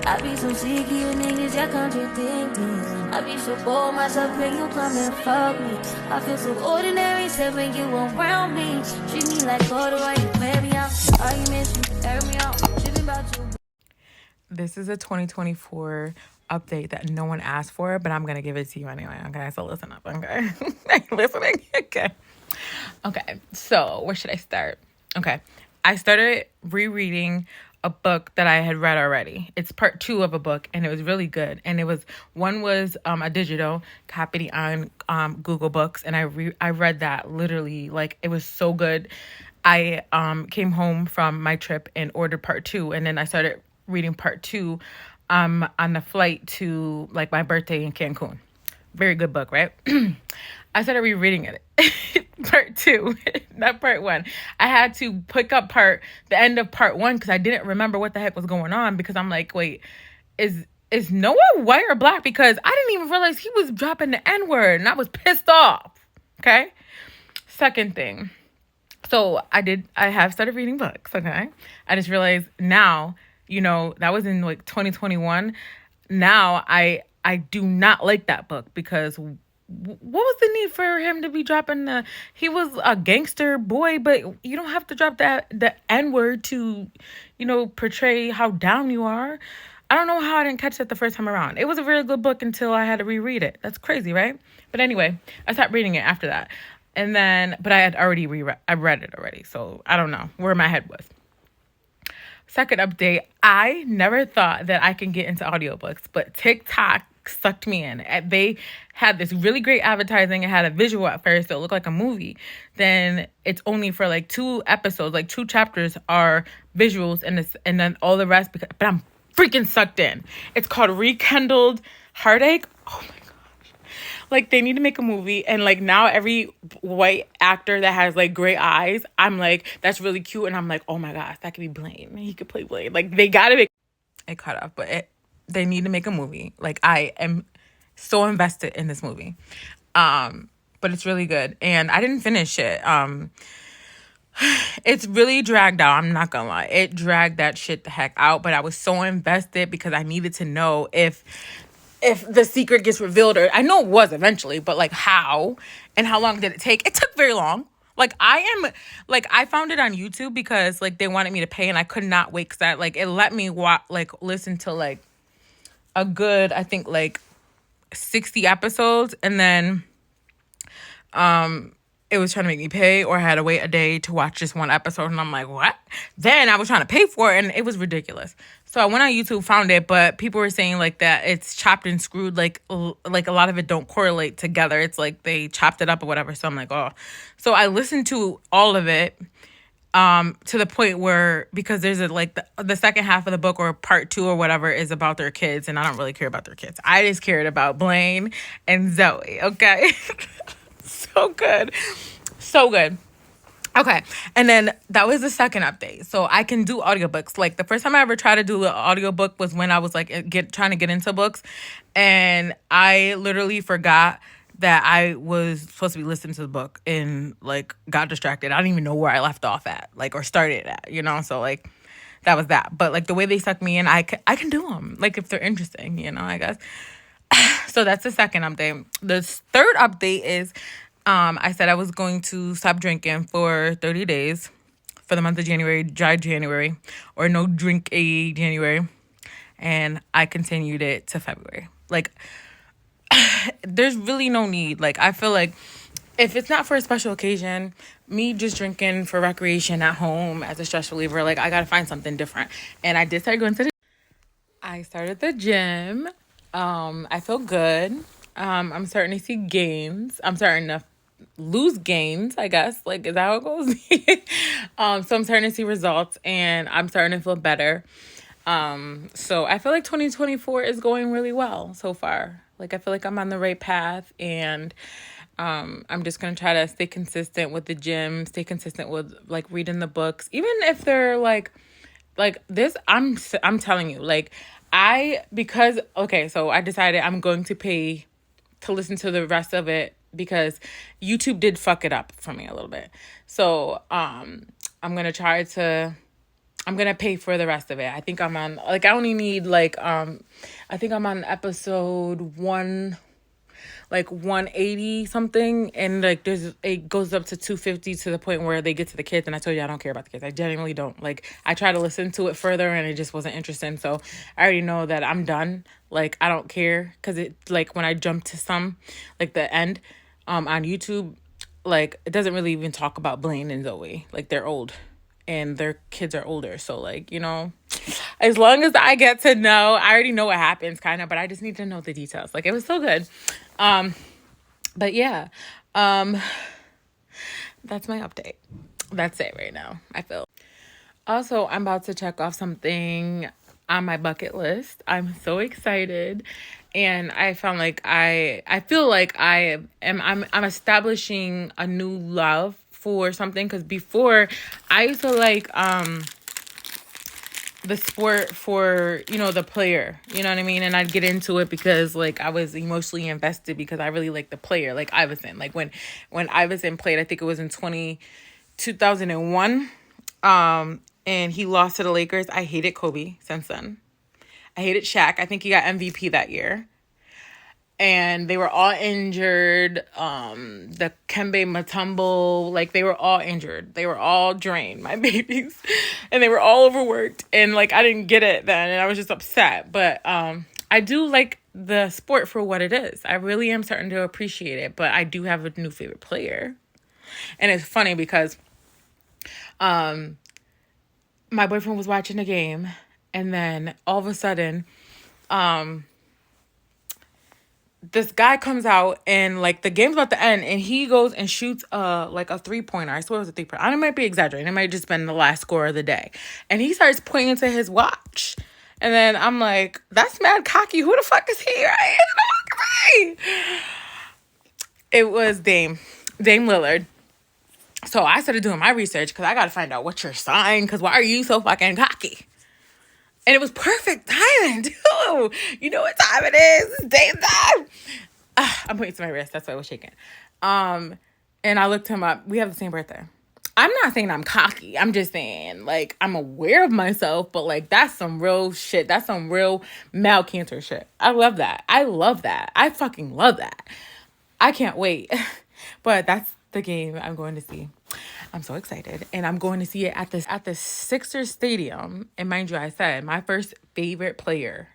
I be so sick of you niggas, y'all contradicting. I be so bold myself when you come and fuck me. I feel so ordinary, said when you around me. Treat me like water while you wear me out. Arguments, you air me out. Tripping about you. This is a 2024 update that no one asked for, but I'm going to give it to you anyway. Okay, so listen up. Okay. Are you listening? Okay. Okay, so where should I start? Okay, I started rereading a book that I had read already. It's part 2 of a book, and it was really good. And it was one was a digital copy on Google Books, and I read that literally, like, it was so good. I came home from my trip and ordered part 2, and then I started reading part 2 on the flight to like my birthday in Cancun. Very good book, right? I started rereading it. Part 2, not part 1. I had to pick up the end of part 1 because I didn't remember what the heck was going on, because I'm like, wait, is Noah white or black? Because I didn't even realize he was dropping the N-word, and I was pissed off. Okay? Second thing. So I have started reading books, okay? I just realized now, that was in like 2021. Now I do not like that book, because what was the need for him to be dropping he was a gangster boy, but you don't have to drop the N-word to, portray how down you are. I don't know how I didn't catch that the first time around. It was a really good book until I had to reread it. That's crazy, right? But anyway, I stopped reading it after that. And then, but I had already I read it already. So I don't know where my head was. Second update, I never thought that I can get into audiobooks, but TikTok sucked me in. They had this really great advertising. It had a visual at first, so it looked like a movie. Then it's only for like 2 episodes, like 2 chapters are visuals, and then all the rest. But I'm freaking sucked in. It's called Rekindled Heartache. Oh my, like, they need to make a movie, and like now every white actor that has like gray eyes, I'm like, that's really cute, and I'm like, oh my gosh, that could be Blaine. He could play Blaine. Like, they gotta make it. Cut off, but they need to make a movie. Like, I am so invested in this movie, but it's really good, and I didn't finish it. It's really dragged out. I'm not gonna lie, it dragged that shit the heck out. But I was so invested because I needed to know if the secret gets revealed, or I know it was eventually, but like how and how long did it take? It took very long. Like, I found it on YouTube because like they wanted me to pay, and I could not wait, because that, like, it let me listen to like a good, I think, like 60 episodes, and then it was trying to make me pay, or I had to wait a day to watch just one episode, and I'm like, what? Then I was trying to pay for it, and it was ridiculous. So I went on YouTube, found it, but people were saying like that it's chopped and screwed, like a lot of it don't correlate together. It's like they chopped it up or whatever. So I'm like, oh. So I listened to all of it to the point where, because there's the second half of the book, or part 2 or whatever, is about their kids, and I don't really care about their kids. I just cared about Blaine and Zoe, okay? So good. So good. Okay. And then that was the second update. So I can do audiobooks. Like, the first time I ever tried to do an audiobook was when I was like trying to get into books. And I literally forgot that I was supposed to be listening to the book, and like got distracted. I don't even know where I left off at, like, or started at, So like that was that. But like the way they suck me in, I can do them. Like, if they're interesting, I guess. So that's the second update. The third update is I said I was going to stop drinking for 30 days for the month of January, dry January, or no drink a January. And I continued it to February. Like, there's really no need. Like, I feel like if it's not for a special occasion, me just drinking for recreation at home as a stress reliever, like, I got to find something different. And I did start going to I started the gym. I feel good. I'm starting to see gains. I'm starting to lose gains, I guess. Like, is that how it goes? So I'm starting to see results, and I'm starting to feel better. So I feel like 2024 is going really well so far. Like, I feel like I'm on the right path, and I'm just going to try to stay consistent with the gym, stay consistent with like reading the books, even if they're like this. I'm telling you, like, so I decided I'm going to pay to listen to the rest of it, because YouTube did fuck it up for me a little bit. So I'm going to try to I'm gonna pay for the rest of it. I think I'm on, like, I only need like I think I'm on episode one, like 180 something, and like it goes up to 250 to the point where they get to the kids, and I told you I don't care about the kids. I genuinely don't. Like, I try to listen to it further and it just wasn't interesting, so I already know that I'm done. Like, I don't care, because it, like, when I jump to some, like the end on YouTube, like, it doesn't really even talk about Blaine and Zoe. Like, they're old and their kids are older, so like, you know, as long as I get to know, I already know what happens kind of, but I just need to know the details. Like, it was so good. But yeah, that's my update. That's it right now, I feel. Also, I'm about to check off something on my bucket list. I'm so excited. And I found like I feel like I'm establishing a new love for something, because before I used to like the sport for, you know, the player, you know what I mean? And I'd get into it because like I was emotionally invested because I really like the player, like Iverson. Like when Iverson played, I think it was in 2001, and he lost to the Lakers. I hated Kobe since then. I hated Shaq. I think he got MVP that year. And they were all injured. The Kembe Mutombo, like, they were all injured. They were all drained, my babies. And they were all overworked. And like, I didn't get it then, and I was just upset. But I do like the sport for what it is. I really am starting to appreciate it. But I do have a new favorite player. And it's funny because my boyfriend was watching a game, and then all of a sudden, this guy comes out, and like the game's about to end, and he goes and shoots like a 3-pointer. I swear it was a 3-pointer. I might be exaggerating. It might just been the last score of the day. And he starts pointing to his watch. And then I'm like, that's mad cocky. Who the fuck is he? Right? It was Dame Lillard. So I started doing my research because I got to find out what's your sign, because why are you so fucking cocky? And it was perfect timing, too. You know what time it is? It's Dame time. I'm pointing to my wrist. That's why I was shaking. And I looked him up. We have the same birthday. I'm not saying I'm cocky. I'm just saying, like, I'm aware of myself, but, like, that's some real shit. That's some real male cancer shit. I love that. I love that. I fucking love that. I can't wait. But that's the game I'm going to see. I'm so excited. And I'm going to see it at the Sixers Stadium. And mind you, I said my first favorite player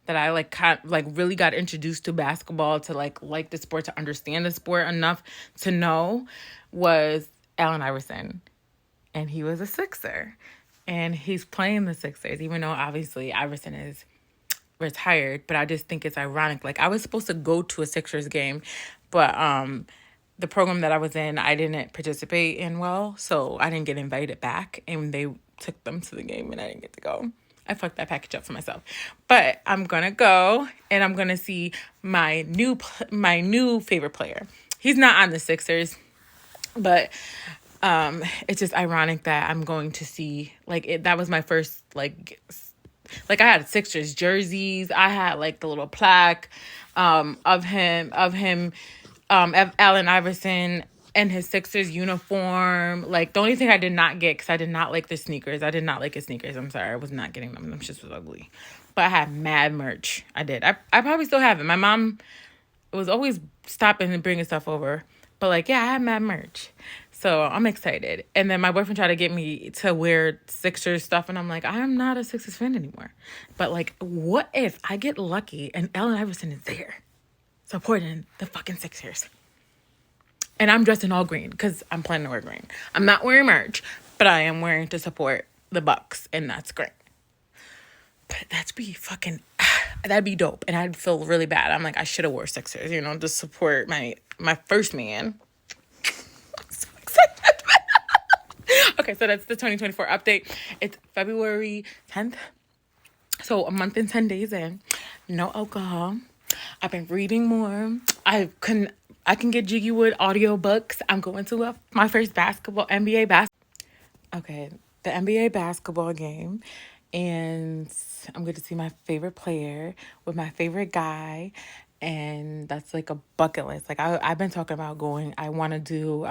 that I really got introduced to basketball, to like the sport, to understand the sport enough to know, was Allen Iverson. And he was a Sixer. And he's playing the Sixers, even though obviously Iverson is retired. But I just think it's ironic. Like, I was supposed to go to a Sixers game, but the program that I was in, I didn't participate in well, so I didn't get invited back, and they took them to the game, and I didn't get to go. I fucked that package up for myself. But I'm gonna go, and I'm gonna see my new favorite player. He's not on the Sixers, but it's just ironic that I'm going to see, like, that was my first, like I had Sixers jerseys. I had like the little plaque of him. Allen Iverson and his Sixers uniform. Like, the only thing I did not get, because I did not like the sneakers. I did not like his sneakers. I'm sorry. I was not getting them. Them shits was ugly. But I had mad merch. I did. I probably still have it. My mom was always stopping and bringing stuff over. But, like, yeah, I had mad merch. So I'm excited. And then my boyfriend tried to get me to wear Sixers stuff. And I'm like, I'm not a Sixers fan anymore. But, like, what if I get lucky and Allen Iverson is there supporting the fucking Sixers? And I'm dressed in all green because I'm planning to wear green. I'm not wearing merch, but I am wearing to support the Bucks, and that's great. But that'd be dope. And I'd feel really bad. I'm like, I should have wore Sixers, you know, to support my first man. I'm so excited. Okay, so that's the 2024 update. It's February 10th. So a month and 10 days in. No alcohol. I've been reading more. I can get Jiggy Wood audiobooks. I'm going to my first NBA basketball. Okay, the NBA basketball game. And I'm going to see my favorite player with my favorite guy. And that's like a bucket list. Like, I've been talking about going. I want to do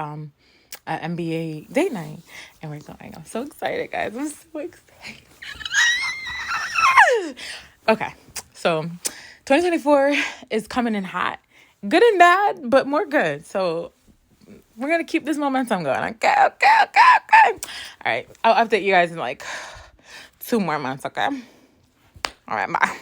an NBA date night, and we're going. I'm so excited, guys. I'm so excited. Okay, so 2024 is coming in hot, good and bad, but more good. So we're gonna keep this momentum going. Okay. All right, I'll update you guys in like 2 more months. Okay. All right, bye.